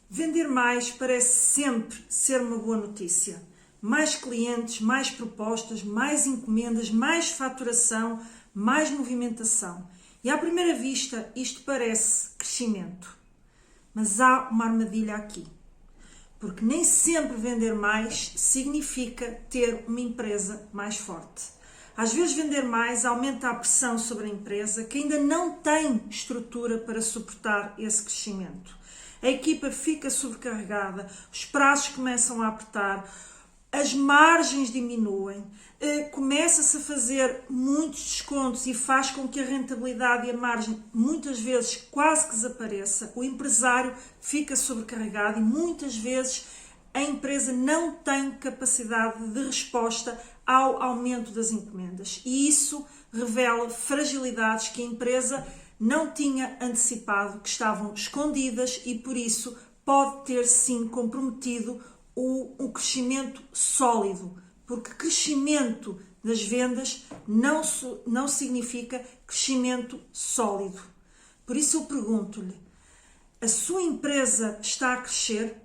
Vender mais parece sempre ser uma boa notícia. Mais clientes, mais propostas, mais encomendas, mais faturação, mais movimentação. E à primeira vista isto parece crescimento. Mas há uma armadilha aqui. Porque nem sempre vender mais significa ter uma empresa mais forte. Às vezes vender mais aumenta a pressão sobre a empresa que ainda não tem estrutura para suportar esse crescimento. A equipa fica sobrecarregada, os prazos começam a apertar, as margens diminuem, começa-se a fazer muitos descontos e faz com que a rentabilidade e a margem muitas vezes quase que desapareça. O empresário fica sobrecarregado e muitas vezes a empresa não tem capacidade de resposta ao aumento das encomendas. E isso revela fragilidades que a empresa não tinha antecipado, que estavam escondidas e por isso pode ter sim comprometido o crescimento sólido, porque crescimento das vendas não significa crescimento sólido. Por isso eu pergunto-lhe, a sua empresa está a crescer?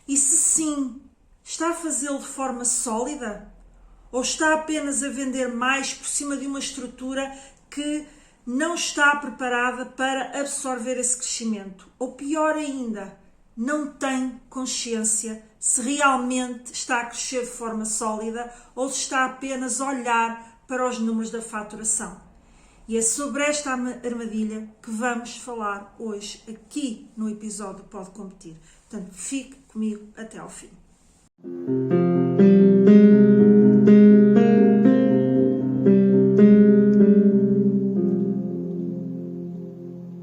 E se sim, está a fazê-lo de forma sólida? Ou está apenas a vender mais por cima de uma estrutura que não está preparada para absorver esse crescimento? Ou pior ainda, não tem consciência se realmente está a crescer de forma sólida ou se está apenas a olhar para os números da faturação. E é sobre esta armadilha que vamos falar hoje aqui no episódio Pode Competir. Portanto, fique comigo até ao fim.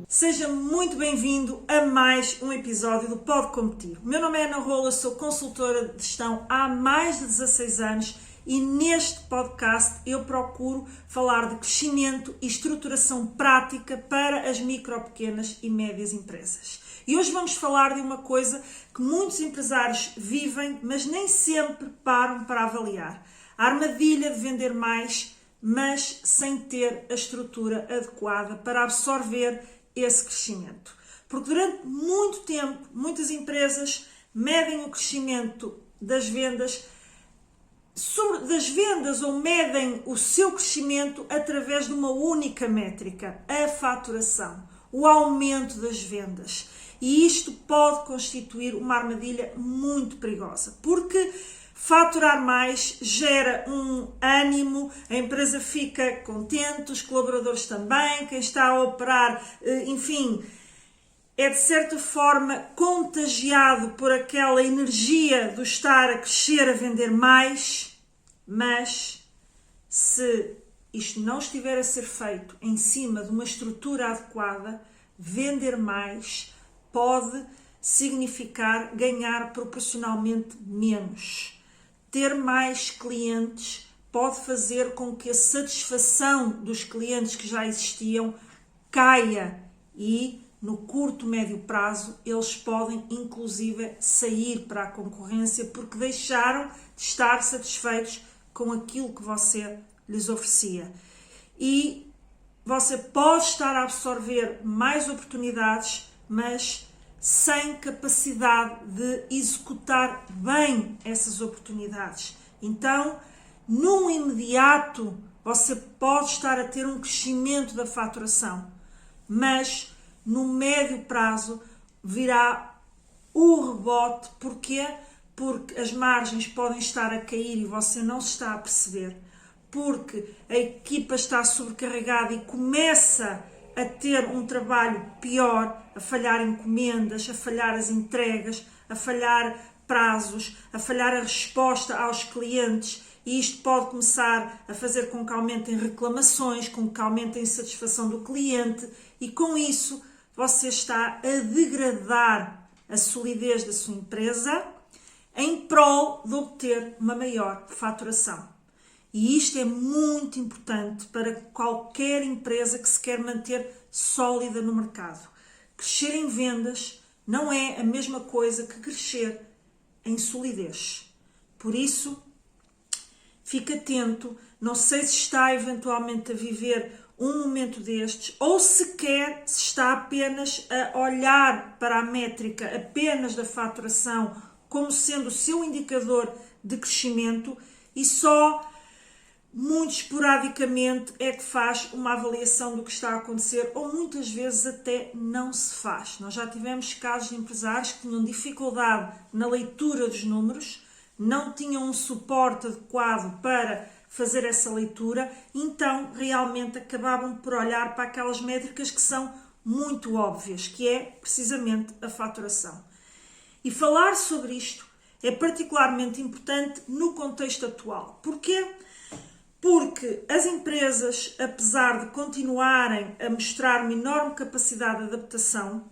Seja muito bem-vindo a mais um episódio do Pode Competir. O meu nome é Ana Rola, sou consultora de gestão há mais de 16 anos e neste podcast eu procuro falar de crescimento e estruturação prática para as micro, pequenas e médias empresas. E hoje vamos falar de uma coisa que muitos empresários vivem, mas nem sempre param para avaliar. A armadilha de vender mais, mas sem ter a estrutura adequada para absorver esse crescimento. Porque durante muito tempo, muitas empresas medem o crescimento das vendas ou medem o seu crescimento através de uma única métrica, a faturação, o aumento das vendas. E isto pode constituir uma armadilha muito perigosa, porque faturar mais gera um ânimo, a empresa fica contente, os colaboradores também, quem está a operar, enfim, é de certa forma contagiado por aquela energia do estar a crescer, a vender mais, mas se isto não estiver a ser feito em cima de uma estrutura adequada, vender mais pode significar ganhar proporcionalmente menos. Ter mais clientes pode fazer com que a satisfação dos clientes que já existiam caia e, no curto, médio prazo, eles podem, inclusive, sair para a concorrência porque deixaram de estar satisfeitos com aquilo que você lhes oferecia. E você pode estar a absorver mais oportunidades, mas sem capacidade de executar bem essas oportunidades. Então, num imediato, você pode estar a ter um crescimento da faturação, mas no médio prazo virá o rebote. Porquê? Porque as margens podem estar a cair e você não se está a perceber, porque a equipa está sobrecarregada e começa a ter um trabalho pior, a falhar encomendas, a falhar as entregas, a falhar prazos, a falhar a resposta aos clientes, e isto pode começar a fazer com que aumentem reclamações, com que aumentem a insatisfação do cliente, e com isso você está a degradar a solidez da sua empresa em prol de obter uma maior faturação. E isto é muito importante para qualquer empresa que se quer manter sólida no mercado. Crescer em vendas não é a mesma coisa que crescer em solidez. Por isso, fique atento. Não sei se está eventualmente a viver um momento destes, ou sequer se está apenas a olhar para a métrica apenas da faturação como sendo o seu indicador de crescimento e só muito esporadicamente é que faz uma avaliação do que está a acontecer, ou muitas vezes até não se faz. Nós já tivemos casos de empresários que tinham dificuldade na leitura dos números, não tinham um suporte adequado para fazer essa leitura, então realmente acabavam por olhar para aquelas métricas que são muito óbvias, que é precisamente a faturação. E falar sobre isto é particularmente importante no contexto atual. Porquê? Porque as empresas, apesar de continuarem a mostrar uma enorme capacidade de adaptação,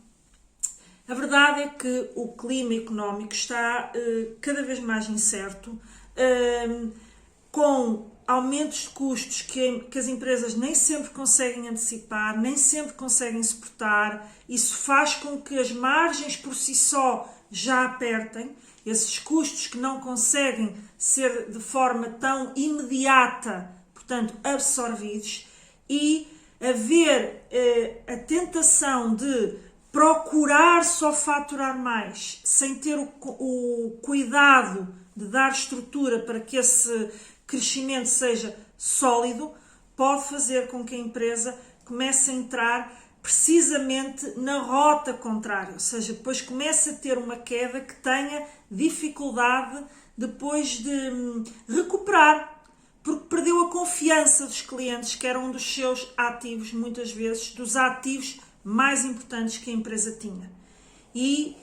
a verdade é que o clima económico está cada vez mais incerto, com aumentos de custos que as empresas nem sempre conseguem antecipar, nem sempre conseguem suportar. Isso faz com que as margens por si só já apertem. Esses custos que não conseguem ser de forma tão imediata, portanto, absorvidos, e haver a tentação de procurar só faturar mais, sem ter o cuidado de dar estrutura para que esse crescimento seja sólido, pode fazer com que a empresa comece a entrar precisamente na rota contrária, ou seja, depois começa a ter uma queda que tenha dificuldade depois de recuperar, porque perdeu a confiança dos clientes, que era um dos seus ativos, muitas vezes, dos ativos mais importantes que a empresa tinha. E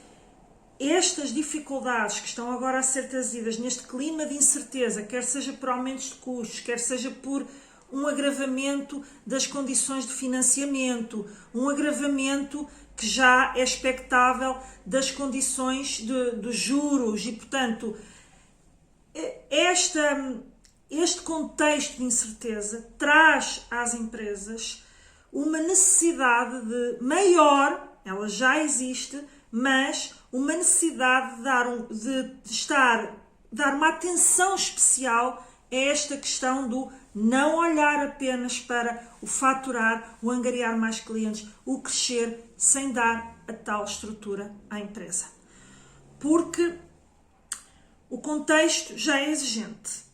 estas dificuldades que estão agora a ser trazidas neste clima de incerteza, quer seja por aumentos de custos, quer seja por um agravamento das condições de financiamento, um agravamento que já é expectável das condições dos juros e, portanto, este contexto de incerteza traz às empresas uma necessidade de maior, ela já existe, mas uma necessidade de dar uma atenção especial a esta questão do não olhar apenas para o faturar, o angariar mais clientes, o crescer, sem dar a tal estrutura à empresa. Porque o contexto já é exigente.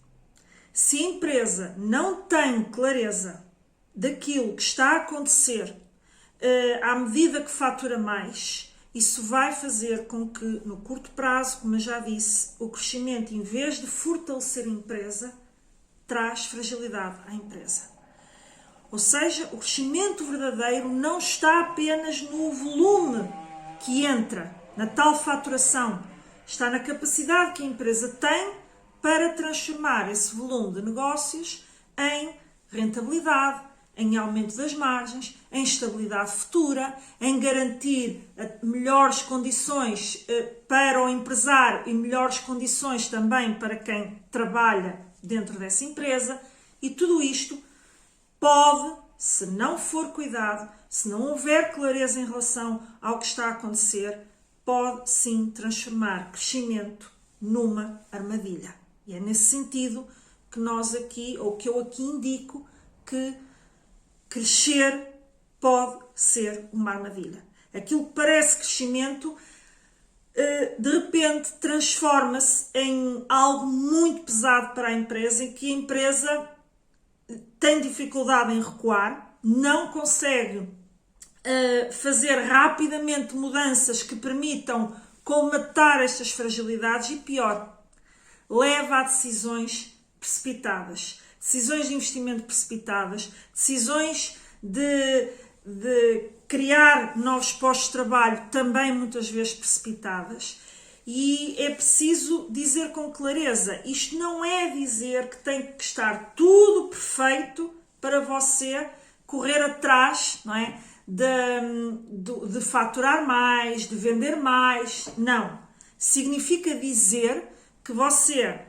Se a empresa não tem clareza daquilo que está a acontecer à medida que fatura mais, isso vai fazer com que, no curto prazo, como eu já disse, o crescimento, em vez de fortalecer a empresa, traz fragilidade à empresa. Ou seja, o crescimento verdadeiro não está apenas no volume que entra, na tal faturação, está na capacidade que a empresa tem para transformar esse volume de negócios em rentabilidade, em aumento das margens, em estabilidade futura, em garantir melhores condições para o empresário e melhores condições também para quem trabalha dentro dessa empresa, e tudo isto pode, se não for cuidado, se não houver clareza em relação ao que está a acontecer, pode sim transformar crescimento numa armadilha. E é nesse sentido que nós aqui, ou que eu aqui indico, que crescer pode ser uma armadilha. Aquilo que parece crescimento, de repente transforma-se em algo muito pesado para a empresa, em que a empresa tem dificuldade em recuar, não consegue fazer rapidamente mudanças que permitam colmatar estas fragilidades e, pior, leva a decisões precipitadas, decisões de investimento precipitadas, decisões de criar novos postos de trabalho também muitas vezes precipitadas. E é preciso dizer com clareza, isto não é dizer que tem que estar tudo perfeito para você correr atrás, não é? De faturar mais, de vender mais. Não. Significa dizer que você,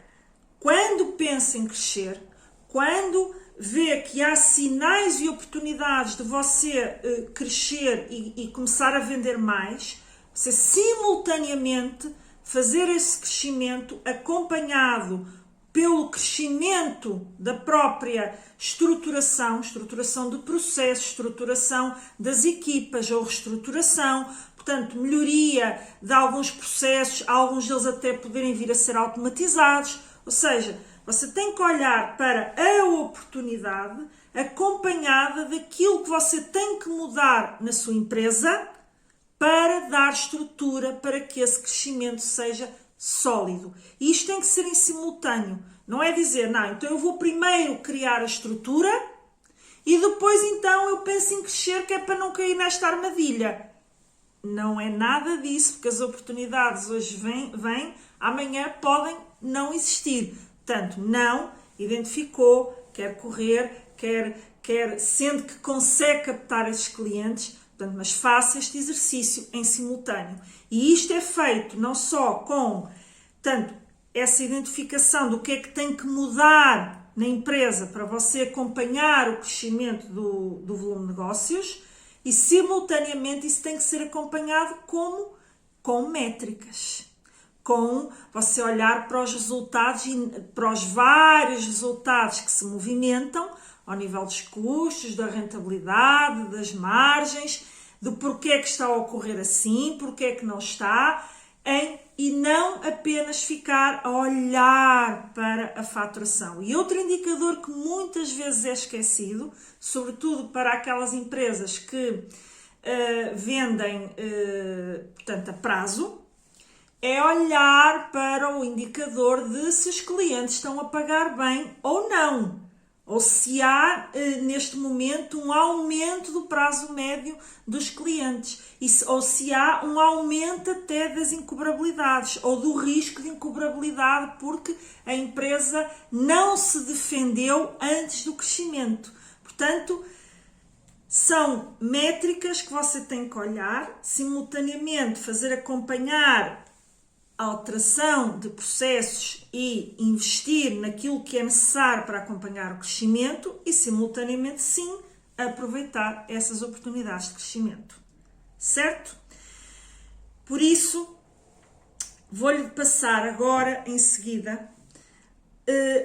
quando pensa em crescer, quando vê que há sinais e oportunidades de você crescer e começar a vender mais, você simultaneamente fazer esse crescimento acompanhado pelo crescimento da própria estruturação de processos, estruturação das equipas ou reestruturação, portanto, melhoria de alguns processos, alguns deles até poderem vir a ser automatizados. Ou seja, você tem que olhar para a oportunidade acompanhada daquilo que você tem que mudar na sua empresa para dar estrutura para que esse crescimento seja sólido. E isto tem que ser em simultâneo. Não é dizer, não, então eu vou primeiro criar a estrutura e depois então eu penso em crescer, que é para não cair nesta armadilha. Não é nada disso, porque as oportunidades hoje vêm, amanhã podem não existir. Portanto, não identificou, quer correr, quer sendo que consegue captar esses clientes, portanto, mas faça este exercício em simultâneo. E isto é feito não só com, tanto, essa identificação do que é que tem que mudar na empresa para você acompanhar o crescimento do volume de negócios, e simultaneamente isso tem que ser acompanhado com métricas. Com você olhar para os resultados e para os vários resultados que se movimentam ao nível dos custos, da rentabilidade, das margens, do porquê que está a ocorrer assim, porquê que não está, e não apenas ficar a olhar para a faturação. E outro indicador que muitas vezes é esquecido, sobretudo para aquelas empresas que vendem, portanto, a prazo, é olhar para o indicador de se os clientes estão a pagar bem ou não. Ou se há, neste momento, um aumento do prazo médio dos clientes. Ou se há um aumento até das incobrabilidades ou do risco de incobrabilidade porque a empresa não se defendeu antes do crescimento. Portanto, são métricas que você tem que olhar, simultaneamente fazer acompanhar a alteração de processos e investir naquilo que é necessário para acompanhar o crescimento e, simultaneamente, sim, aproveitar essas oportunidades de crescimento. Certo? Por isso, vou-lhe passar agora, em seguida,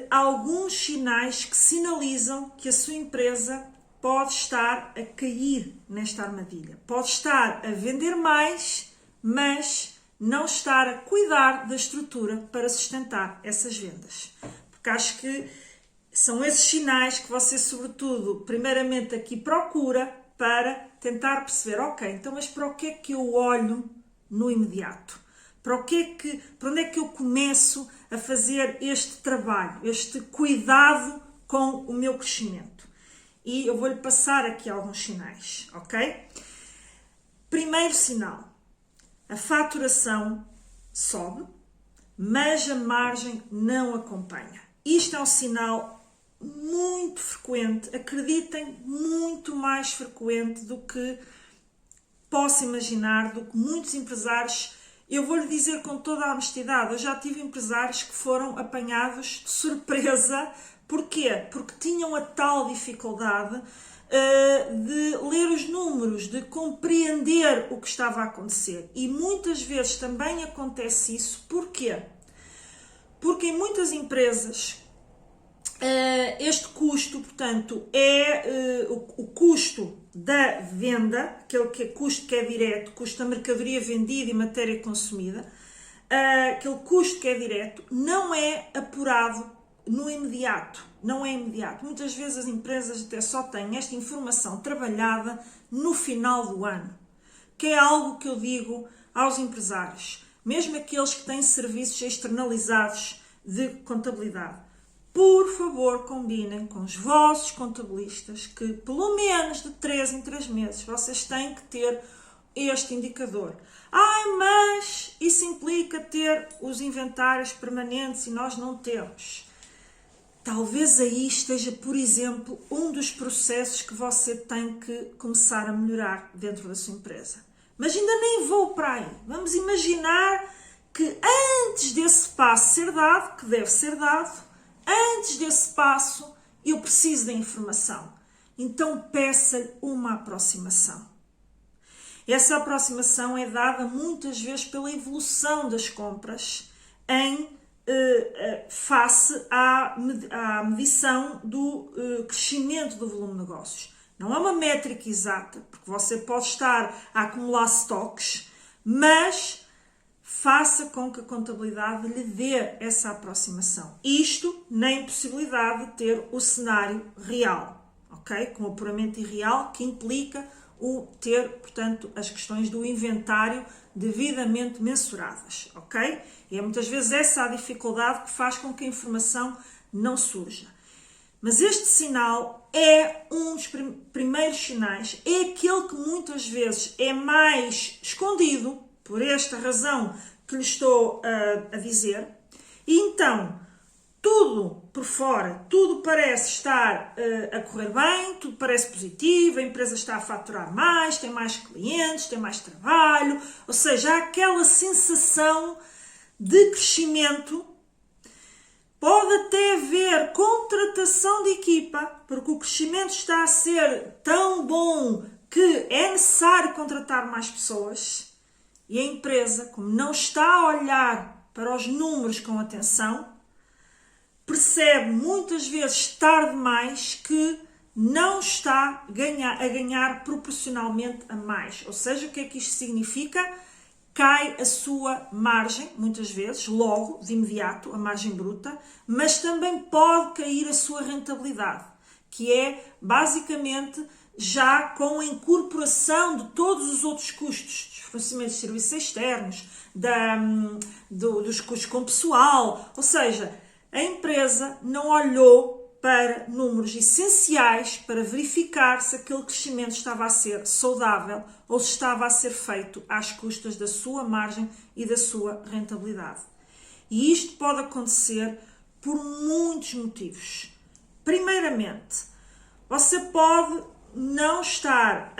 alguns sinais que sinalizam que a sua empresa pode estar a cair nesta armadilha. Pode estar a vender mais, mas não estar a cuidar da estrutura para sustentar essas vendas. Porque acho que são esses sinais que você, sobretudo, primeiramente aqui procura para tentar perceber, ok, então mas para o que é que eu olho no imediato? Para onde é que eu começo a fazer este trabalho, este cuidado com o meu crescimento? E eu vou-lhe passar aqui alguns sinais, ok? Primeiro sinal. A faturação sobe, mas a margem não acompanha. Isto é um sinal muito frequente, acreditem, muito mais frequente do que posso imaginar, do que muitos empresários. Eu vou-lhe dizer com toda a honestidade, eu já tive empresários que foram apanhados de surpresa. Porquê? Porque tinham a tal dificuldade de ler os números, de compreender o que estava a acontecer. E muitas vezes também acontece isso. Porquê? Porque em muitas empresas este custo, portanto, é o custo da venda, aquele que é custo que é direto, custo da mercadoria vendida e matéria consumida, aquele custo que é direto, não é apurado no imediato, não é imediato. Muitas vezes as empresas até só têm esta informação trabalhada no final do ano, que é algo que eu digo aos empresários, mesmo aqueles que têm serviços externalizados de contabilidade. Por favor, combinem com os vossos contabilistas que pelo menos de 3 em 3 meses vocês têm que ter este indicador. Mas isso implica ter os inventários permanentes e nós não temos. Talvez aí esteja, por exemplo, um dos processos que você tem que começar a melhorar dentro da sua empresa. Mas ainda nem vou para aí. Vamos imaginar que antes desse passo ser dado, que deve ser dado, antes desse passo eu preciso da informação. Então peça-lhe uma aproximação. Essa aproximação é dada muitas vezes pela evolução das compras em face à medição do crescimento do volume de negócios. Não é uma métrica exata, porque você pode estar a acumular estoques, mas faça com que a contabilidade lhe dê essa aproximação. Isto na impossibilidade de ter o cenário real, ok? Com o apuramento irreal, que implica o ter, portanto, as questões do inventário devidamente mensuradas, ok? E é muitas vezes essa a dificuldade que faz com que a informação não surja. Mas este sinal é um dos primeiros sinais, é aquele que muitas vezes é mais escondido, por esta razão que lhe estou a dizer, e então tudo por fora, tudo parece estar a correr bem, tudo parece positivo, a empresa está a faturar mais, tem mais clientes, tem mais trabalho, ou seja, há aquela sensação de crescimento. Pode até haver contratação de equipa, porque o crescimento está a ser tão bom que é necessário contratar mais pessoas. E a empresa, como não está a olhar para os números com atenção, percebe muitas vezes tarde demais que não está a ganhar proporcionalmente a mais. Ou seja, o que é que isto significa? Cai a sua margem, muitas vezes, logo, de imediato, a margem bruta, mas também pode cair a sua rentabilidade, que é basicamente já com a incorporação de todos os outros custos, dos fornecimentos de serviços externos, dos custos com pessoal, ou seja, a empresa não olhou para números essenciais para verificar se aquele crescimento estava a ser saudável ou se estava a ser feito às custas da sua margem e da sua rentabilidade. E isto pode acontecer por muitos motivos. Primeiramente, você pode não estar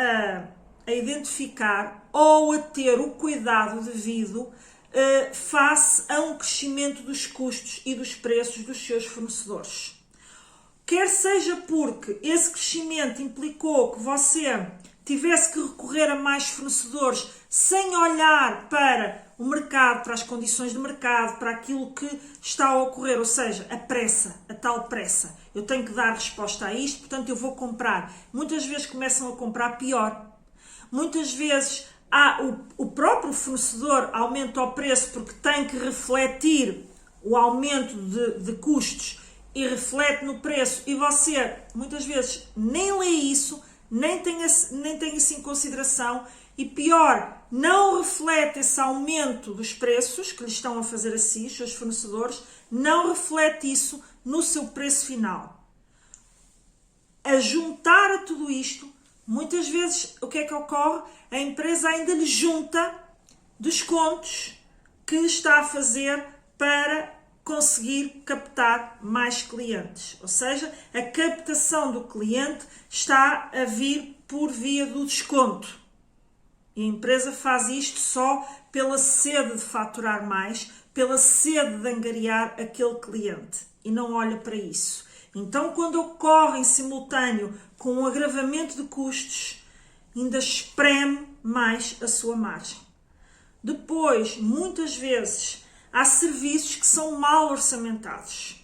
a identificar ou a ter o cuidado devido face a um crescimento dos custos e dos preços dos seus fornecedores. Quer seja porque esse crescimento implicou que você tivesse que recorrer a mais fornecedores sem olhar para o mercado, para as condições de mercado, para aquilo que está a ocorrer, ou seja, a pressa, a tal pressa. Eu tenho que dar resposta a isto, portanto eu vou comprar. Muitas vezes começam a comprar pior. Muitas vezes o próprio fornecedor aumenta o preço porque tem que refletir o aumento de custos e reflete no preço, e você muitas vezes nem lê isso, nem tem isso em consideração, e pior, não reflete esse aumento dos preços que lhe estão a fazer a si, os seus fornecedores, não reflete isso no seu preço final. A juntar a tudo isto, muitas vezes o que é que ocorre? A empresa ainda lhe junta descontos que está a fazer para conseguir captar mais clientes. Ou seja, a captação do cliente está a vir por via do desconto. E a empresa faz isto só pela sede de faturar mais, pela sede de angariar aquele cliente. E não olha para isso. Então, quando ocorre em simultâneo com um agravamento de custos, ainda espreme mais a sua margem. Depois, muitas vezes, há serviços que são mal orçamentados.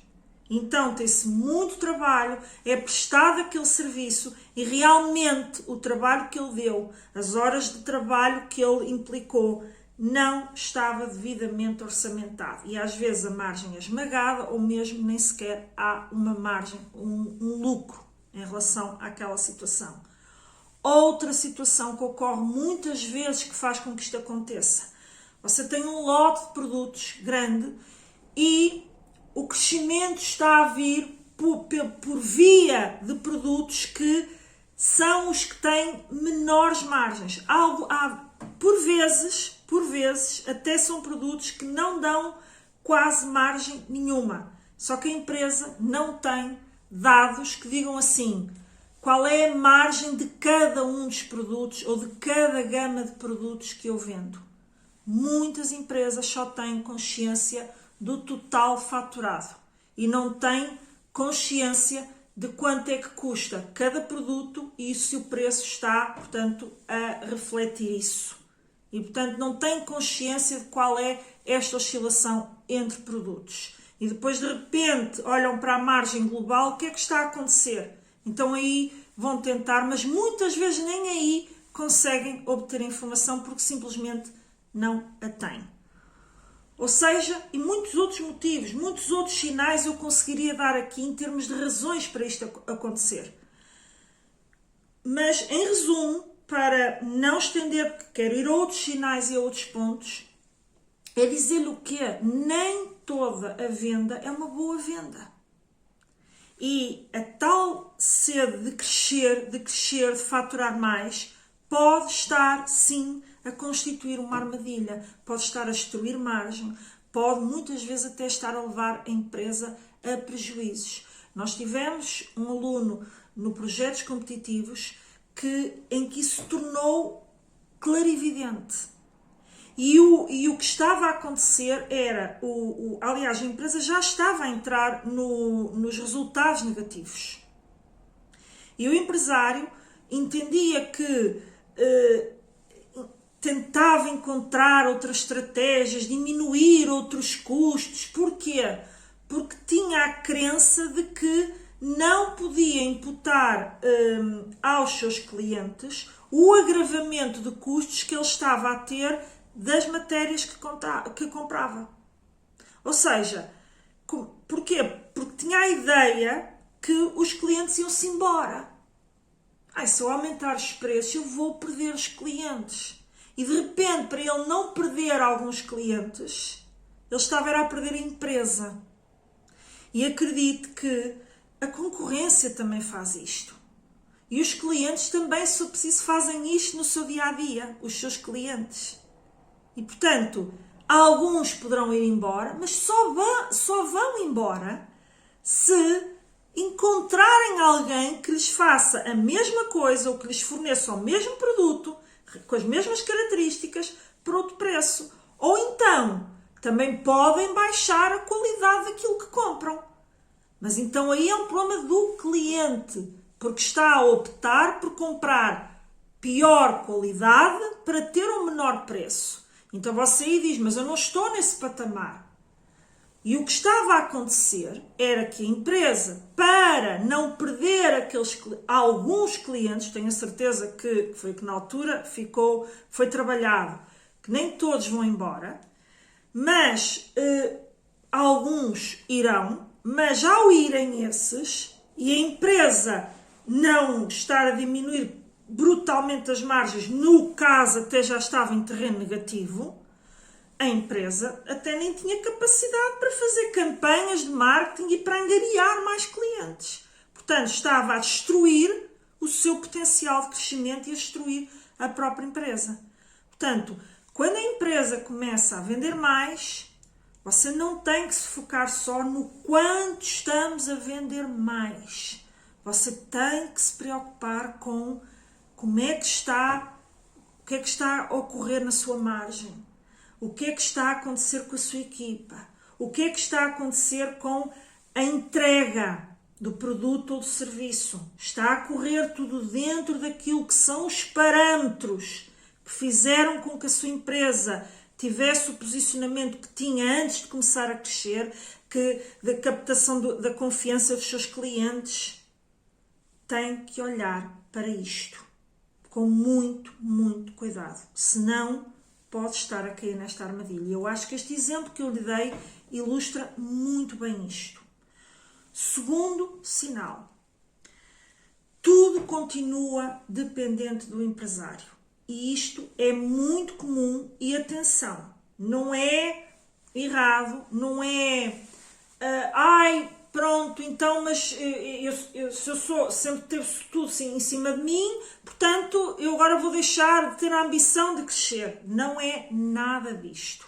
Então tem-se muito trabalho, é prestado aquele serviço e realmente o trabalho que ele deu, as horas de trabalho que ele implicou, não estava devidamente orçamentado. E às vezes a margem é esmagada ou mesmo nem sequer há uma margem, um lucro em relação àquela situação. Outra situação que ocorre muitas vezes que faz com que isto aconteça. Você tem um lote de produtos grande e o crescimento está a vir por via de produtos que são os que têm menores margens. Por vezes, até são produtos que não dão quase margem nenhuma. Só que a empresa não tem dados que digam assim, qual é a margem de cada um dos produtos ou de cada gama de produtos que eu vendo. Muitas empresas só têm consciência do total faturado e não têm consciência de quanto é que custa cada produto e se o preço está, portanto, a refletir isso. E, portanto, não têm consciência de qual é esta oscilação entre produtos. e depois de repente olham para a margem global, o que é que está a acontecer? Então aí vão tentar, mas muitas vezes nem aí conseguem obter informação porque simplesmente não a têm. Ou seja, e muitos outros motivos, muitos outros sinais eu conseguiria dar aqui em termos de razões para isto acontecer. Mas, em resumo, para não estender, porque quero ir a outros sinais e a outros pontos, é dizer-lhe o quê? Nem toda a venda é uma boa venda. E a tal sede de crescer, de faturar mais, pode estar, sim, a constituir uma armadilha, pode estar a destruir margem, pode muitas vezes até estar a levar a empresa a prejuízos. Nós tivemos um aluno no Projetos Competitivos em que isso se tornou clarividente. E o que estava a acontecer era, aliás, a empresa já estava a entrar nos resultados negativos. E o empresário entendia que tentava encontrar outras estratégias, diminuir outros custos. Porquê? Porque tinha a crença de que não podia imputar aos seus clientes o agravamento de custos que ele estava a ter das matérias que comprava. Ou seja, porquê? Porque tinha a ideia que os clientes iam-se embora. Se eu aumentar os preços, eu vou perder os clientes. E de repente, para ele não perder alguns clientes, ele estava a perder a empresa. E acredito que a concorrência também faz isto. E os clientes também, se for preciso, fazem isto no seu dia-a-dia, os seus clientes. E, portanto, alguns poderão ir embora, mas só vão embora se encontrarem alguém que lhes faça a mesma coisa ou que lhes forneça o mesmo produto, com as mesmas características, por outro preço. Ou então, também podem baixar a qualidade daquilo que compram. Mas então aí é um problema do cliente, porque está a optar por comprar pior qualidade para ter um menor preço. Então você aí diz, mas eu não estou nesse patamar. E o que estava a acontecer era que a empresa, para não perder alguns clientes, tenho a certeza que foi que na altura foi trabalhado, que nem todos vão embora, mas alguns irão, mas ao irem esses, e a empresa não estar a diminuir brutalmente as margens, no caso até já estava em terreno negativo, a empresa até nem tinha capacidade para fazer campanhas de marketing e para angariar mais clientes. Portanto, estava a destruir o seu potencial de crescimento e a destruir a própria empresa. Portanto, quando a empresa começa a vender mais, você não tem que se focar só no quanto estamos a vender mais. Você tem que se preocupar com como é que está, o que é que está a ocorrer na sua margem. O que é que está a acontecer com a sua equipa? O que é que está a acontecer com a entrega do produto ou do serviço? Está a correr tudo dentro daquilo que são os parâmetros que fizeram com que a sua empresa tivesse o posicionamento que tinha antes de começar a crescer, da captação da confiança dos seus clientes. Tem que olhar para isto com muito, muito cuidado. Senão, pode estar a cair nesta armadilha. Eu acho que este exemplo que eu lhe dei ilustra muito bem isto. Segundo sinal. Tudo continua dependente do empresário. E isto é muito comum e atenção, não é errado, não é pronto, então, mas eu sempre teve tudo assim, em cima de mim, portanto, eu agora vou deixar de ter a ambição de crescer. Não é nada disto.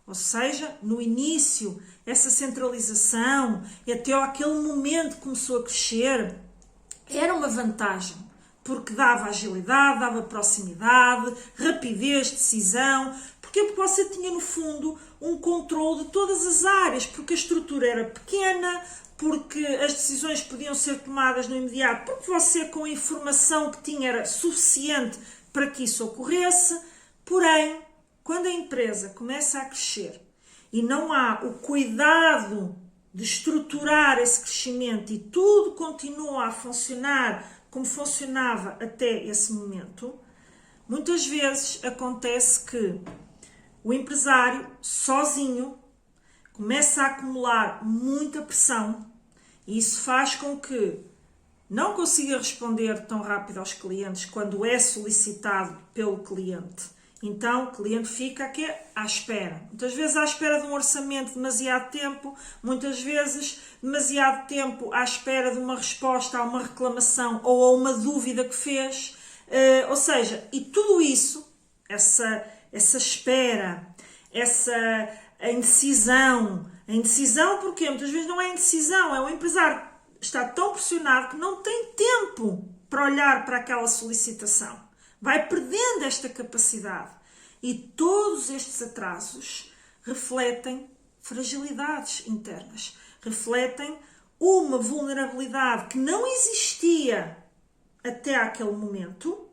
Ou seja, no início, essa centralização, e até aquele momento que começou a crescer, era uma vantagem, porque dava agilidade, dava proximidade, rapidez de decisão. Porquê? Porque você tinha, no fundo, um controle de todas as áreas, porque a estrutura era pequena, porque as decisões podiam ser tomadas no imediato, porque você, com a informação que tinha, era suficiente para que isso ocorresse. Porém, quando a empresa começa a crescer e não há o cuidado de estruturar esse crescimento e tudo continua a funcionar como funcionava até esse momento, muitas vezes acontece que o empresário sozinho começa a acumular muita pressão e isso faz com que não consiga responder tão rápido aos clientes quando é solicitado pelo cliente. Então, o cliente fica aqui à espera. Muitas vezes à espera de um orçamento demasiado tempo, muitas vezes demasiado tempo à espera de uma resposta a uma reclamação ou a uma dúvida que fez. Ou seja, e tudo isso, essa espera, a indecisão porque muitas vezes não é indecisão, é o empresário está tão pressionado que não tem tempo para olhar para aquela solicitação. Vai perdendo esta capacidade. E todos estes atrasos refletem fragilidades internas. Refletem uma vulnerabilidade que não existia até aquele momento,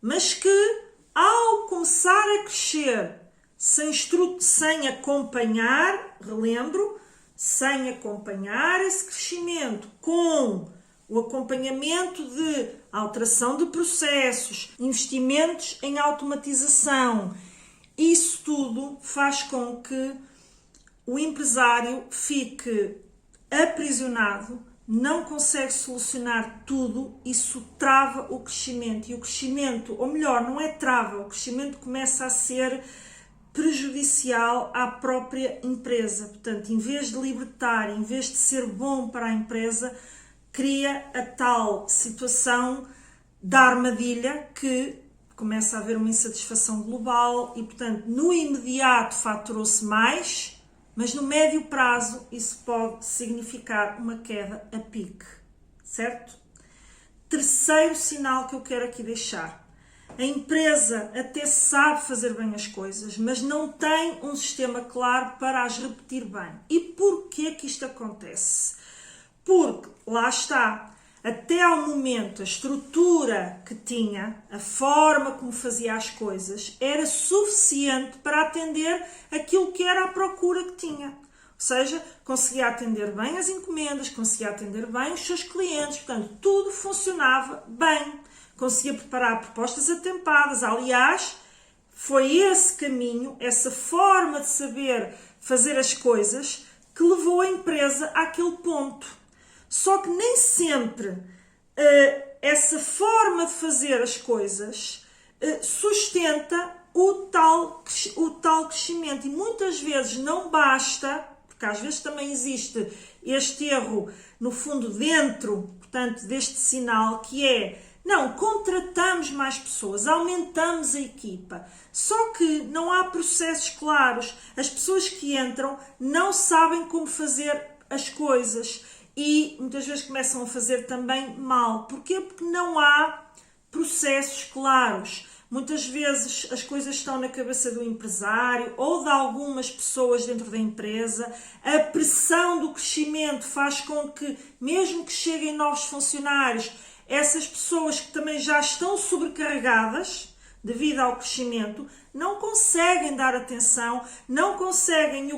mas que, ao começar a crescer, sem acompanhar, relembro, sem acompanhar esse crescimento com o acompanhamento de alteração de processos, investimentos em automatização, isso tudo faz com que o empresário fique aprisionado, não consegue solucionar tudo, isso trava o crescimento. E o crescimento, ou melhor, não é trava, o crescimento começa a ser prejudicial à própria empresa. Portanto, em vez de libertar, em vez de ser bom para a empresa, cria a tal situação da armadilha que começa a haver uma insatisfação global e, portanto, no imediato faturou-se mais, mas no médio prazo isso pode significar uma queda a pique, certo? Terceiro sinal que eu quero aqui deixar. A empresa até sabe fazer bem as coisas, mas não tem um sistema claro para as repetir bem. E porquê que isto acontece? Porque, lá está, até ao momento a estrutura que tinha, a forma como fazia as coisas, era suficiente para atender aquilo que era a procura que tinha. Ou seja, conseguia atender bem as encomendas, conseguia atender bem os seus clientes, portanto, tudo funcionava bem. Conseguia preparar propostas atempadas. Aliás, foi esse caminho, essa forma de saber fazer as coisas que levou a empresa àquele ponto. Só que nem sempre essa forma de fazer as coisas sustenta o tal crescimento. E muitas vezes não basta, porque às vezes também existe este erro, no fundo, dentro, portanto, deste sinal, que é: não, contratamos mais pessoas, aumentamos a equipa, só que não há processos claros. As pessoas que entram não sabem como fazer as coisas e muitas vezes começam a fazer também mal. Porquê? Porque não há processos claros. Muitas vezes as coisas estão na cabeça do empresário ou de algumas pessoas dentro da empresa. A pressão do crescimento faz com que, mesmo que cheguem novos funcionários, essas pessoas que também já estão sobrecarregadas devido ao crescimento não conseguem dar atenção, não conseguem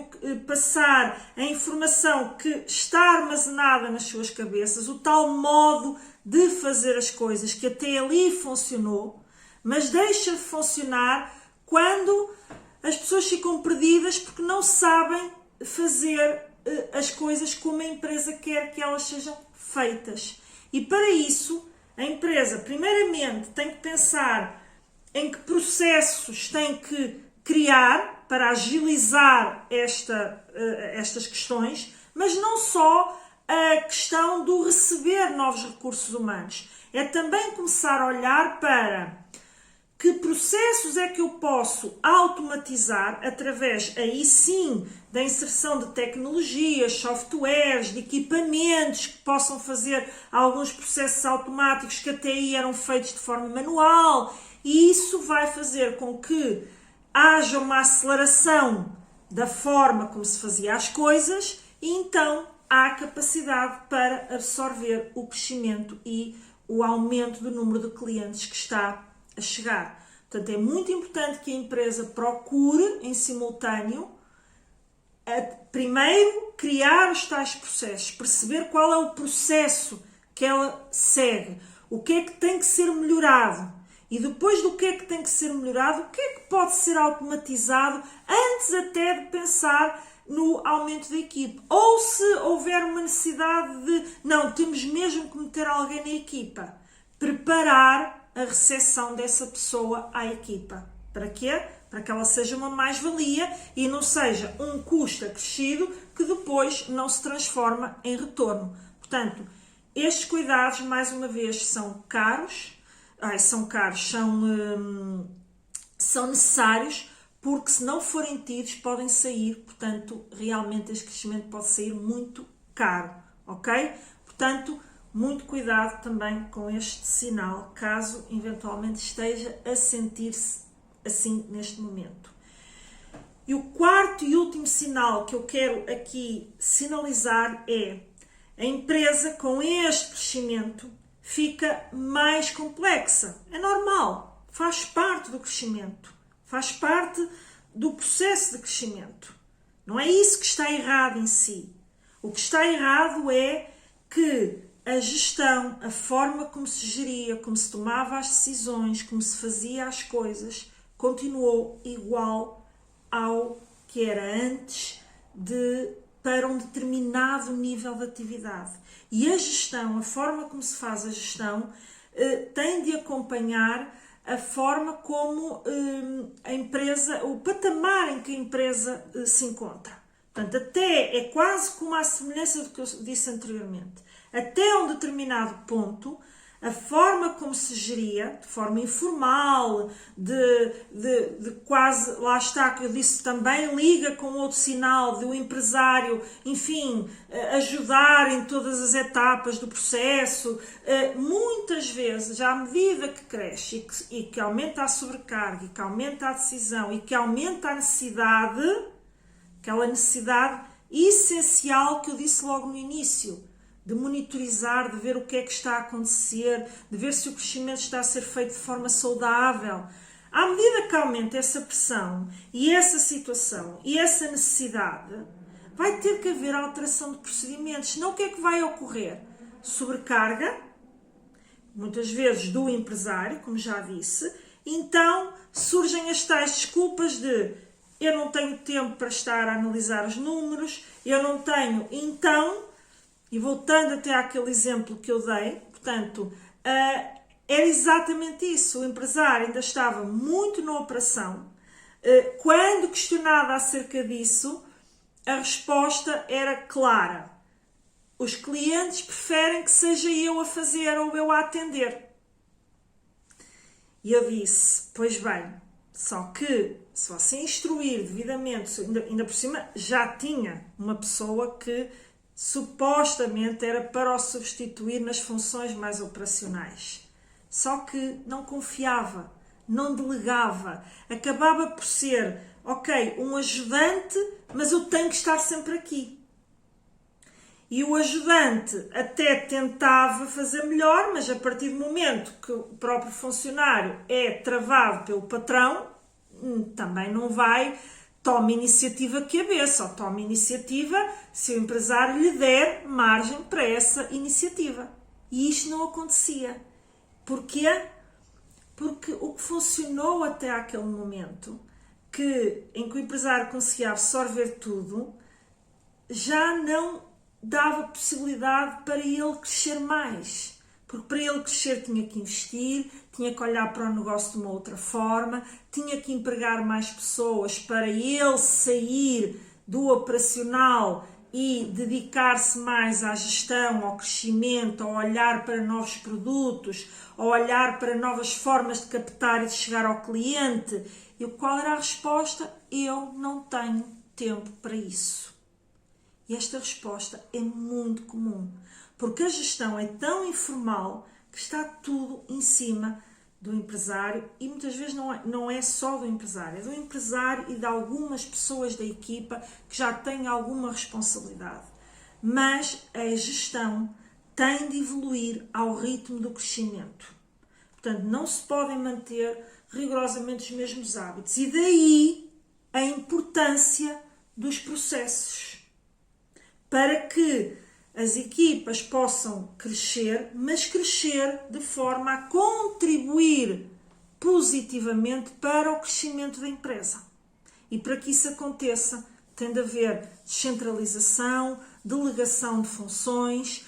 passar a informação que está armazenada nas suas cabeças, o tal modo de fazer as coisas que até ali funcionou, mas deixa de funcionar quando as pessoas ficam perdidas porque não sabem fazer as coisas como a empresa quer que elas sejam feitas. E para isso, a empresa, primeiramente, tem que pensar em que processos tem que criar para agilizar estas questões, mas não só a questão do receber novos recursos humanos. É também começar a olhar para que processos é que eu posso automatizar através, aí sim, da inserção de tecnologias, softwares, de equipamentos que possam fazer alguns processos automáticos que até aí eram feitos de forma manual, e isso vai fazer com que haja uma aceleração da forma como se fazia as coisas e então há capacidade para absorver o crescimento e o aumento do número de clientes que está a chegar. Portanto, é muito importante que a empresa procure em simultâneo primeiro criar os tais processos, perceber qual é o processo que ela segue, o que é que tem que ser melhorado e depois do que é que tem que ser melhorado, o que é que pode ser automatizado antes até de pensar no aumento da equipe. Ou se houver uma necessidade de, não, temos mesmo que meter alguém na equipa, preparar a recepção dessa pessoa à equipa. Para quê? Para que ela seja uma mais-valia e não seja um custo acrescido que depois não se transforma em retorno. Portanto, estes cuidados, mais uma vez, são necessários, porque se não forem tidos, podem sair, portanto, realmente este crescimento pode sair muito caro, ok? Portanto, muito cuidado também com este sinal, caso eventualmente esteja a sentir-se assim neste momento. E o quarto e último sinal que eu quero aqui sinalizar é: a empresa com este crescimento fica mais complexa. É normal, faz parte do crescimento, faz parte do processo de crescimento. Não é isso que está errado em si. O que está errado é que a gestão, a forma como se geria, como se tomava as decisões, como se fazia as coisas, continuou igual ao que era antes para um determinado nível de atividade. E a gestão, a forma como se faz a gestão, tem de acompanhar a forma como a empresa, o patamar em que a empresa se encontra. Portanto, até é quase como a semelhança do que eu disse anteriormente. Até um determinado ponto, a forma como se geria, de forma informal, de quase, lá está, que eu disse também, liga com outro sinal do empresário, enfim, ajudar em todas as etapas do processo. Muitas vezes, à medida que cresce e que aumenta a sobrecarga, e que aumenta a decisão, e que aumenta a necessidade, aquela necessidade essencial que eu disse logo no início, de monitorizar, de ver o que é que está a acontecer, de ver se o crescimento está a ser feito de forma saudável. À medida que aumenta essa pressão e essa situação e essa necessidade, vai ter que haver alteração de procedimentos. Senão o que é que vai ocorrer? Sobrecarga, muitas vezes do empresário, como já disse, então surgem as tais desculpas de eu não tenho tempo para estar a analisar os números, eu não tenho, então... E voltando até àquele exemplo que eu dei, portanto, era exatamente isso. O empresário ainda estava muito na operação. Quando questionado acerca disso, a resposta era clara. Os clientes preferem que seja eu a fazer ou eu a atender. E eu disse, pois bem, só que se você instruir devidamente, ainda por cima já tinha uma pessoa que supostamente era para o substituir nas funções mais operacionais. Só que não confiava, não delegava, acabava por ser, ok, um ajudante, mas eu tenho que estar sempre aqui. E o ajudante até tentava fazer melhor, mas a partir do momento que o próprio funcionário é travado pelo patrão, também não vai... Tome iniciativa cabeça, ou tome iniciativa se o empresário lhe der margem para essa iniciativa. E isto não acontecia. Porquê? Porque o que funcionou até aquele momento, em que o empresário conseguia absorver tudo, já não dava possibilidade para ele crescer mais. Porque para ele crescer tinha que investir, tinha que olhar para o negócio de uma outra forma, tinha que empregar mais pessoas para ele sair do operacional e dedicar-se mais à gestão, ao crescimento, ao olhar para novos produtos, ao olhar para novas formas de captar e de chegar ao cliente. E qual era a resposta? Eu não tenho tempo para isso. E esta resposta é muito comum. Porque a gestão é tão informal que está tudo em cima do empresário e muitas vezes não é só do empresário, é do empresário e de algumas pessoas da equipa que já têm alguma responsabilidade. Mas a gestão tem de evoluir ao ritmo do crescimento. Portanto, não se podem manter rigorosamente os mesmos hábitos. E daí a importância dos processos. para que as equipas possam crescer, mas crescer de forma a contribuir positivamente para o crescimento da empresa. E para que isso aconteça, tem de haver descentralização, delegação de funções,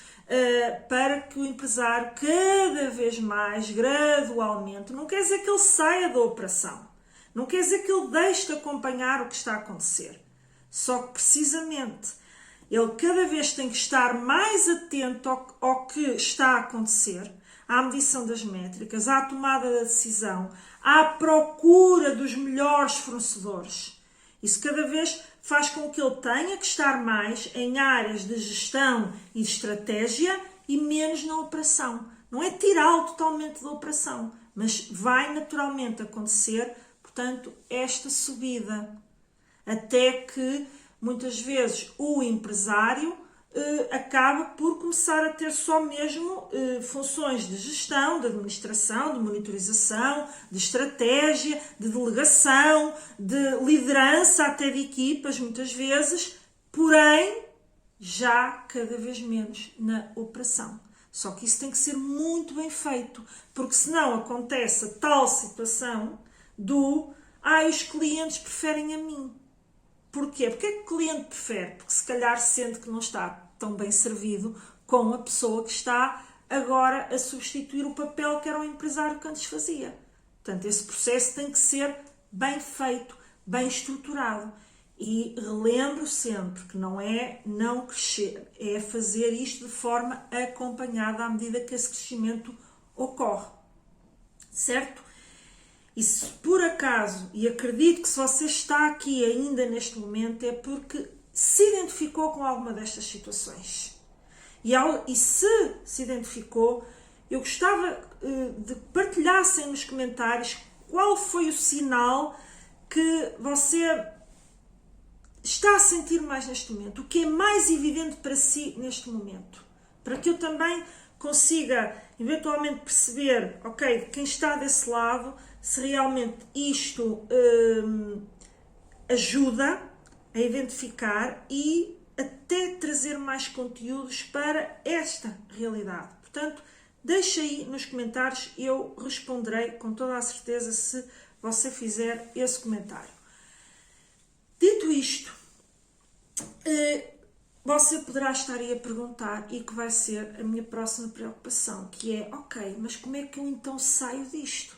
para que o empresário cada vez mais, gradualmente, não quer dizer que ele saia da operação, não quer dizer que ele deixe de acompanhar o que está a acontecer, só que precisamente ele cada vez tem que estar mais atento ao que está a acontecer, à medição das métricas, à tomada da decisão, à procura dos melhores fornecedores. Isso cada vez faz com que ele tenha que estar mais em áreas de gestão e de estratégia e menos na operação. Não é tirá-lo totalmente da operação, mas vai naturalmente acontecer, portanto, esta subida. Até que, muitas vezes, o empresário acaba por começar a ter só mesmo funções de gestão, de administração, de monitorização, de estratégia, de delegação, de liderança até de equipas, muitas vezes, porém, já cada vez menos na operação. Só que isso tem que ser muito bem feito, porque senão acontece a tal situação do os clientes preferem a mim. Porquê? Porque é que o cliente prefere? Porque se calhar sente que não está tão bem servido com a pessoa que está agora a substituir o papel que era o empresário que antes fazia. Portanto, esse processo tem que ser bem feito, bem estruturado. E relembro sempre que não é não crescer, é fazer isto de forma acompanhada à medida que esse crescimento ocorre. Certo? E se por acaso, e acredito que se você está aqui ainda neste momento, é porque se identificou com alguma destas situações. E se identificou, eu gostava de partilhassem nos comentários qual foi o sinal que você está a sentir mais neste momento, o que é mais evidente para si neste momento, para que eu também consiga eventualmente perceber, ok, quem está desse lado, se realmente isto ajuda a identificar e até trazer mais conteúdos para esta realidade. Portanto, deixa aí nos comentários e eu responderei com toda a certeza se você fizer esse comentário. Dito isto, você poderá estar aí a perguntar, e que vai ser a minha próxima preocupação, que é, ok, mas como é que eu então saio disto?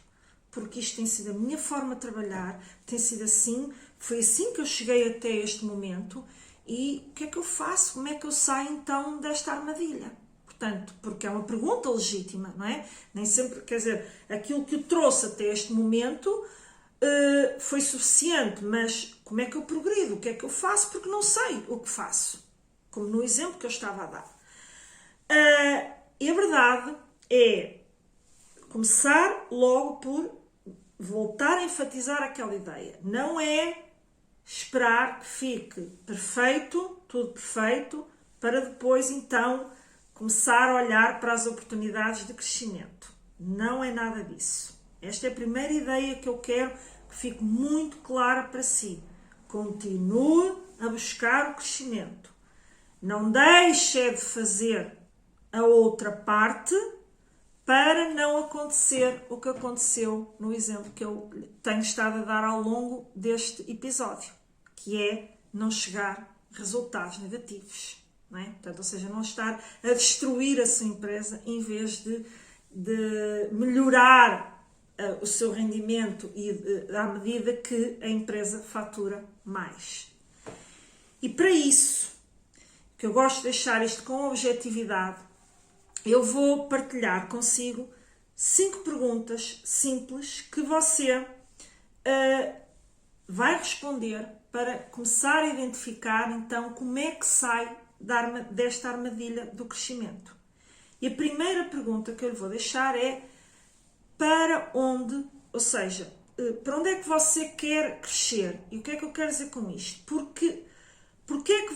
Porque isto tem sido a minha forma de trabalhar, tem sido assim, foi assim que eu cheguei até este momento, e o que é que eu faço? Como é que eu saio então desta armadilha? Portanto, porque é uma pergunta legítima, não é? Nem sempre, quer dizer, aquilo que o trouxe até este momento foi suficiente, mas como é que eu progrido? O que é que eu faço? Porque não sei o que faço, como no exemplo que eu estava a dar. E a verdade é começar logo por voltar a enfatizar aquela ideia. Não é esperar que fique perfeito, tudo perfeito, para depois então começar a olhar para as oportunidades de crescimento. Não é nada disso. Esta é a primeira ideia que eu quero que fique muito clara para si. Continue a buscar o crescimento. Não deixe de fazer a outra parte para não acontecer o que aconteceu no exemplo que eu tenho estado a dar ao longo deste episódio, que é não chegar a resultados negativos. Não é? Portanto, ou seja, não estar a destruir a sua empresa em vez de melhorar o seu rendimento e à medida que a empresa fatura mais. E para isso, que eu gosto de deixar isto com objetividade, eu vou partilhar consigo 5 perguntas simples que você vai responder para começar a identificar então como é que sai desta armadilha do crescimento. E a primeira pergunta que eu lhe vou deixar é para onde, ou seja, para onde é que você quer crescer? E o que é que eu quero dizer com isto? Porque é que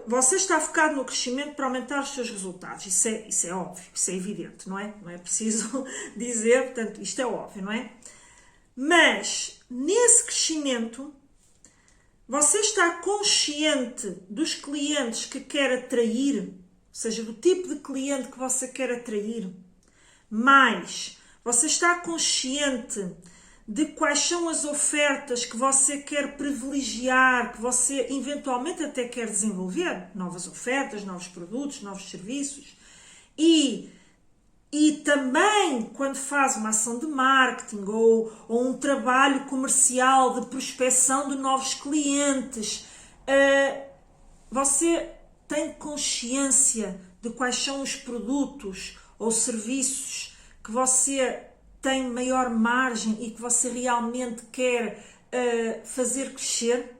você está focado no crescimento para aumentar os seus resultados. Isso é óbvio, isso é evidente, não é? Não é preciso dizer, portanto, isto é óbvio, não é? Mas, nesse crescimento, Você está consciente dos clientes que quer atrair, ou seja, do tipo de cliente que você quer atrair, mais você está consciente de quais são as ofertas que você quer privilegiar, que você eventualmente até quer desenvolver, novas ofertas, novos produtos, novos serviços, e também quando faz uma ação de marketing ou um trabalho comercial de prospecção de novos clientes, você tem consciência de quais são os produtos ou serviços que você tem maior margem e que você realmente quer fazer crescer,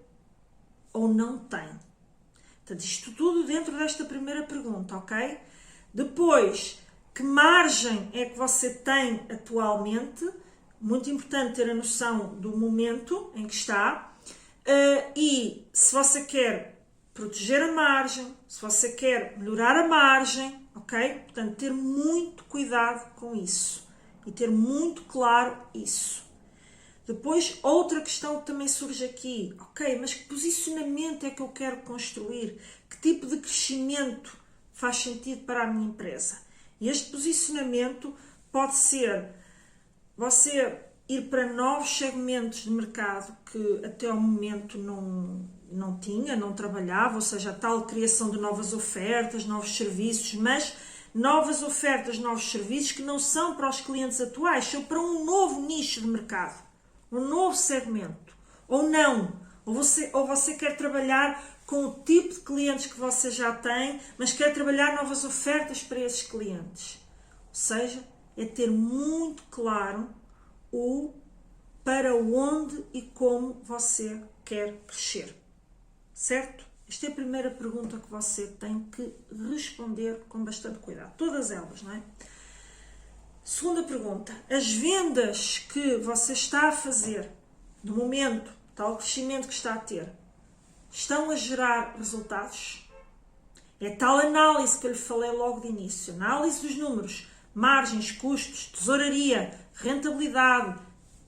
ou não tem? Portanto, isto tudo dentro desta primeira pergunta, ok? Depois, que margem é que você tem atualmente? Muito importante ter a noção do momento em que está. E se você quer proteger a margem, se você quer melhorar a margem, ok? Portanto, ter muito cuidado com isso e ter muito claro isso. Depois, outra questão que também surge aqui, ok, mas que posicionamento é que eu quero construir? Que tipo de crescimento faz sentido para a minha empresa? E este posicionamento pode ser você ir para novos segmentos de mercado que até ao momento não trabalhava, ou seja, a tal criação de novas ofertas, novos serviços, mas novas ofertas, novos serviços que não são para os clientes atuais, são para um novo nicho de mercado, um novo segmento, ou não, ou você quer trabalhar com o tipo de clientes que você já tem, mas quer trabalhar novas ofertas para esses clientes. Ou seja, é ter muito claro o para onde e como você quer crescer. Certo? Esta é a primeira pergunta que você tem que responder com bastante cuidado. Todas elas, não é? Segunda pergunta. As vendas que você está a fazer no momento, tal crescimento que está a ter, estão a gerar resultados? É tal análise que eu lhe falei logo de início. Análise dos números, margens, custos, tesouraria, rentabilidade,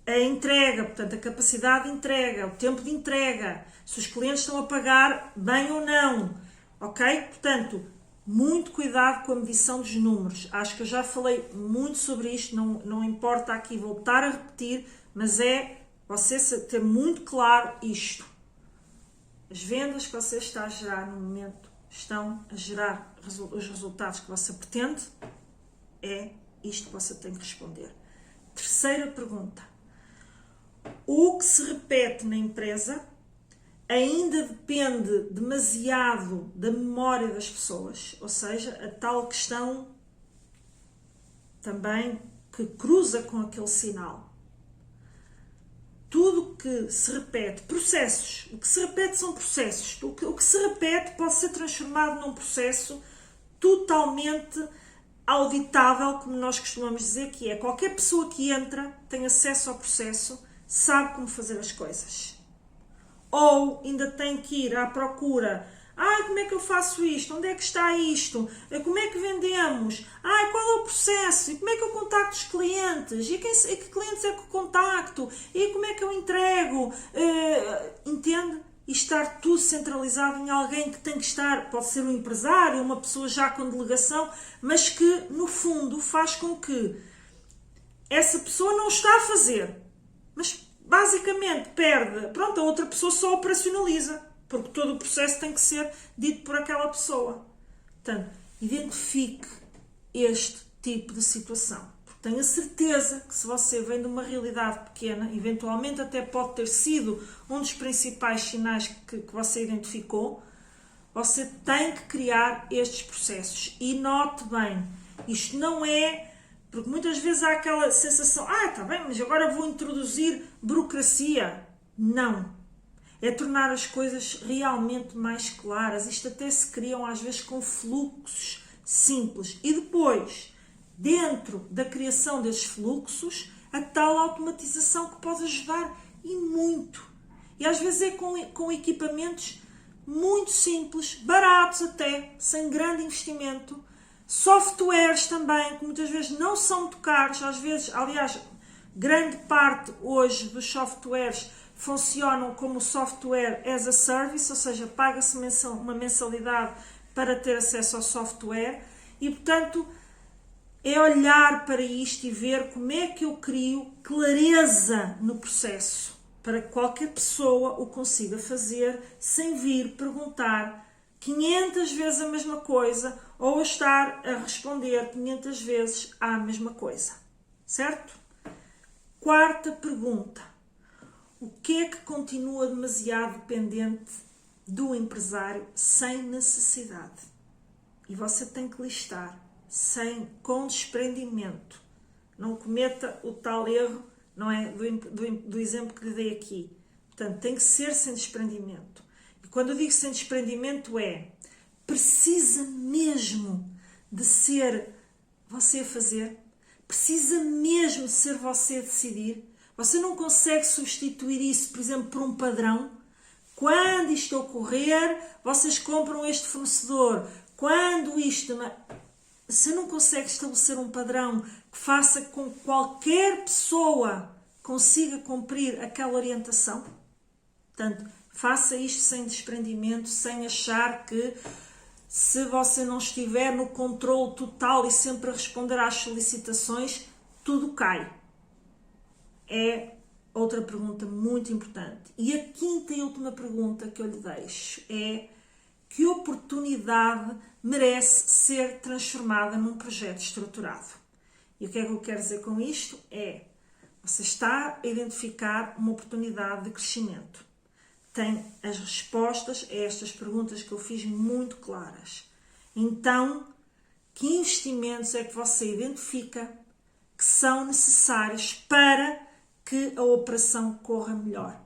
a entrega, portanto a capacidade de entrega, o tempo de entrega, se os clientes estão a pagar bem ou não, ok? Portanto, muito cuidado com a medição dos números. Acho que eu já falei muito sobre isto, não importa aqui voltar a repetir, mas é você ter muito claro isto. As vendas que você está a gerar no momento estão a gerar os resultados que você pretende? É isto que você tem que responder. Terceira pergunta. O que se repete na empresa ainda depende demasiado da memória das pessoas, ou seja, a tal questão também que cruza com aquele sinal. Tudo que se repete, processos, o que se repete são processos, o que se repete pode ser transformado num processo totalmente auditável, como nós costumamos dizer, que é qualquer pessoa que entra, tem acesso ao processo, sabe como fazer as coisas. Ou ainda tem que ir à procura, como é que eu faço isto? Onde é que está isto? Como é que vendemos? Qual é o processo? E como é que eu contacto os clientes? E que clientes é que eu contacto? E como é que eu entrego? Entende? E estar tudo centralizado em alguém que tem que estar, pode ser um empresário, uma pessoa já com delegação, mas que no fundo faz com que essa pessoa não está a fazer, mas basicamente perde, a outra pessoa só operacionaliza, porque todo o processo tem que ser dito por aquela pessoa. Portanto, identifique este tipo de situação, porque tenho a certeza que se você vem de uma realidade pequena, eventualmente até pode ter sido um dos principais sinais que você identificou, você tem que criar estes processos. E note bem, isto não é... Porque muitas vezes há aquela sensação, está bem, mas agora vou introduzir burocracia. Não. É tornar as coisas realmente mais claras. Isto até se criam às vezes com fluxos simples. E depois, dentro da criação desses fluxos, a tal automatização que pode ajudar e muito. E às vezes é com equipamentos muito simples, baratos até, sem grande investimento. Softwares também, que muitas vezes não são muito caros, às vezes, aliás, Grande parte hoje dos softwares funcionam como software as a service, ou seja, paga-se uma mensalidade para ter acesso ao software e, portanto, é olhar para isto e ver como é que eu crio clareza no processo para que qualquer pessoa o consiga fazer sem vir perguntar 500 vezes a mesma coisa ou estar a responder 500 vezes à mesma coisa, certo? Quarta pergunta: o que é que continua demasiado dependente do empresário sem necessidade? E você tem que listar com desprendimento. Não cometa o tal erro, não é, do exemplo que lhe dei aqui. Portanto, tem que ser sem desprendimento. E quando eu digo sem desprendimento precisa mesmo de ser você a fazer? Precisa mesmo de ser você a decidir? Você não consegue substituir isso, por exemplo, por um padrão? Quando isto ocorrer, vocês compram este fornecedor. Quando isto... Você não consegue estabelecer um padrão que faça com que qualquer pessoa consiga cumprir aquela orientação? Portanto, faça isto sem desprendimento, sem achar que se você não estiver no controle total e sempre a responder às solicitações, tudo cai. É outra pergunta muito importante. E a quinta e última pergunta que eu lhe deixo é: que oportunidade merece ser transformada num projeto estruturado? E o que é que eu quero dizer com isto? Você está a identificar uma oportunidade de crescimento. Tem as respostas a estas perguntas que eu fiz muito claras. Então, que investimentos é que você identifica que são necessários para que a operação corra melhor?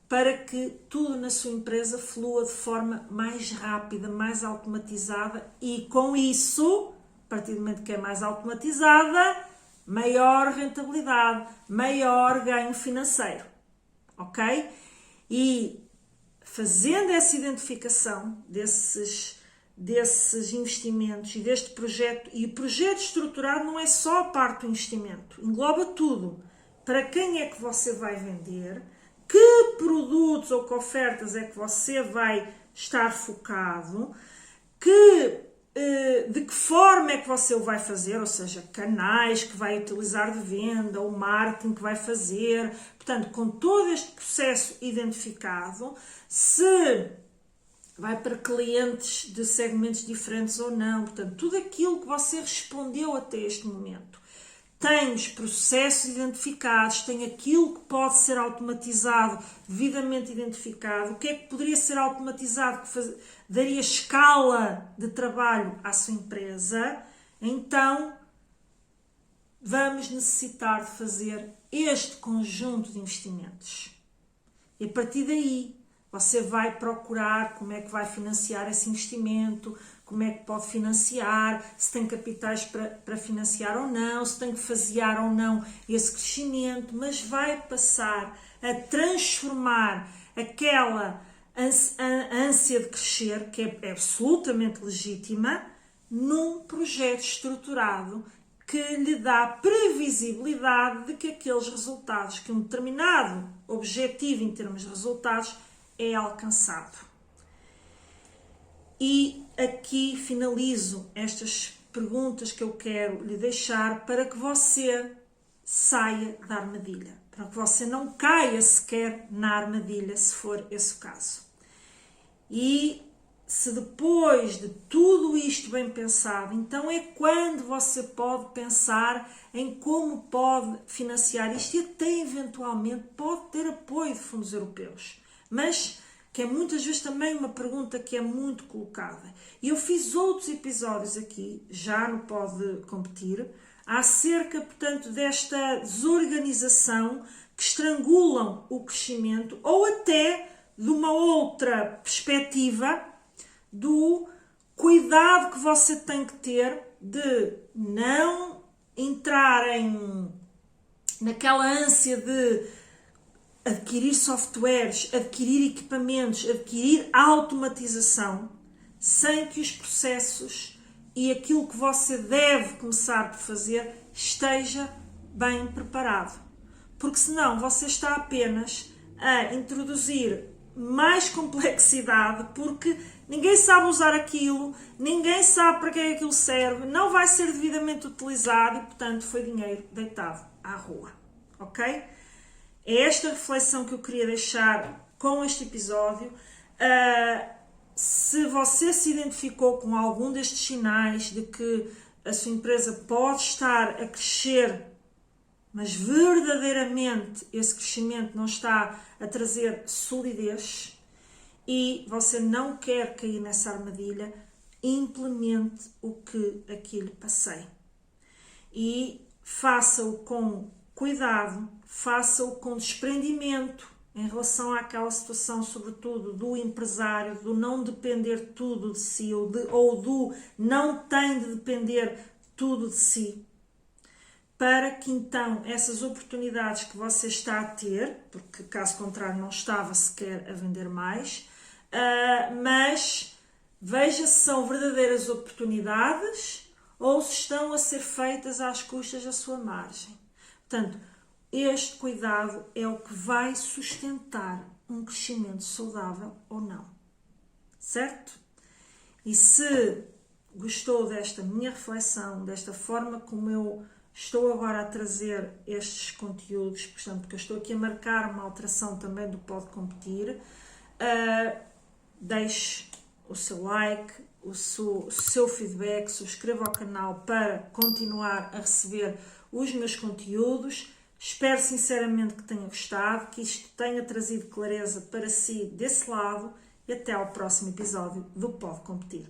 Para que tudo na sua empresa flua de forma mais rápida, mais automatizada e, com isso, a partir do momento que é mais automatizada, maior rentabilidade, maior ganho financeiro, ok? E fazendo essa identificação desses investimentos e deste projeto, e o projeto estruturado não é só a parte do investimento, engloba tudo. Para quem é que você vai vender? Que produtos ou que ofertas é que você vai estar focado? De que forma é que você o vai fazer? Ou seja, canais que vai utilizar de venda, o marketing que vai fazer. Portanto, com todo este processo identificado, se vai para clientes de segmentos diferentes ou não. Portanto, tudo aquilo que você respondeu até este momento. Tem os processos identificados, tem aquilo que pode ser automatizado, devidamente identificado, o que é que poderia ser automatizado, que daria escala de trabalho à sua empresa. Então, vamos necessitar de fazer este conjunto de investimentos. E a partir daí, você vai procurar como é que vai financiar esse investimento, como é que pode financiar, se tem capitais para financiar ou não, se tem que fasear ou não esse crescimento, mas vai passar a transformar aquela ânsia de crescer, que é absolutamente legítima, num projeto estruturado que lhe dá previsibilidade de que aqueles resultados, que um determinado objetivo em termos de resultados é alcançado. E aqui finalizo estas perguntas que eu quero lhe deixar para que você saia da armadilha, para que você não caia sequer na armadilha, se for esse o caso. E se depois de tudo isto bem pensado, então é quando você pode pensar em como pode financiar isto e até eventualmente pode ter apoio de fundos europeus. Mas que é muitas vezes também uma pergunta que é muito colocada. E eu fiz outros episódios aqui, já no Pode Competir, acerca, portanto, desta desorganização que estrangulam o crescimento, ou até de uma outra perspectiva do cuidado que você tem que ter de não entrar naquela ânsia de adquirir softwares, adquirir equipamentos, adquirir automatização, sem que os processos e aquilo que você deve começar por fazer esteja bem preparado. porque senão você está apenas a introduzir mais complexidade, porque ninguém sabe usar aquilo, ninguém sabe para que é que aquilo serve, não vai ser devidamente utilizado e, portanto, foi dinheiro deitado à rua, ok? É esta reflexão que eu queria deixar com este episódio. Se você se identificou com algum destes sinais de que a sua empresa pode estar a crescer, mas verdadeiramente esse crescimento não está a trazer solidez e você não quer cair nessa armadilha, implemente o que aqui lhe passei. E faça-o com cuidado, faça-o com desprendimento em relação àquela situação, sobretudo do empresário, do não depender tudo de si ou do não tem de depender tudo de si, para que então essas oportunidades que você está a ter, porque caso contrário não estava sequer a vender mais, mas veja se são verdadeiras oportunidades ou se estão a ser feitas às custas da sua margem. Portanto, este cuidado é o que vai sustentar um crescimento saudável ou não, certo? E se gostou desta minha reflexão, desta forma como eu estou agora a trazer estes conteúdos, portanto, que eu estou aqui a marcar uma alteração também do Pode Competir, deixe o seu like, o seu feedback, subscreva ao canal para continuar a receber os meus conteúdos. Espero sinceramente que tenha gostado, que isto tenha trazido clareza para si desse lado e até ao próximo episódio do Pode Competir.